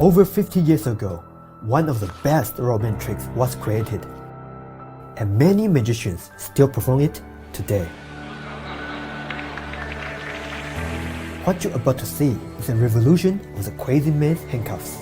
Over 50 years ago, one of the best romance tricks was created, and many magicians still perform it today. What you're about to see is a revolution of the crazy man's handcuffs.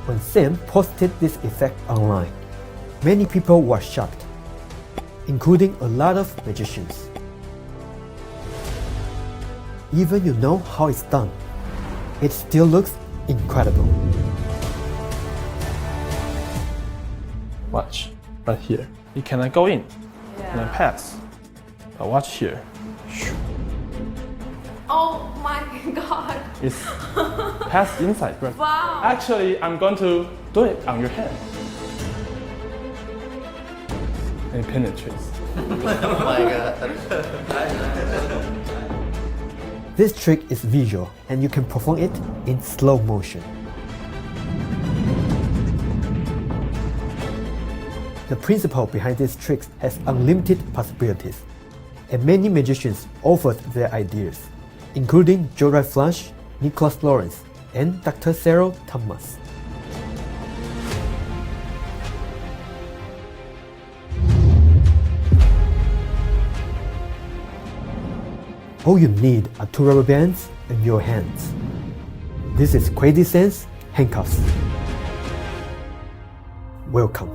When Sam posted this effect online, many people were shocked, including a lot of magicians. Even you know how it's done, it still looks incredible. Watch, right here. You can go in and then pass. Now watch here. Oh my god. It's pass inside. Right? Wow. Actually, I'm going to do it on your hand. And it penetrates. Oh my god. This trick is visual and you can perform it in slow motion. The principle behind these tricks has unlimited possibilities, and many magicians offered their ideas, including Jorai Flash, Nicholas Lawrence, and Dr. Cyril Thomas. All you need are 2 rubber bands and your hands. This is Crazy Sense Handcuffs. Welcome.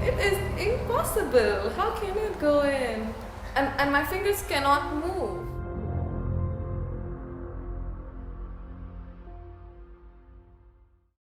It is impossible. How can you go in? And my fingers cannot move.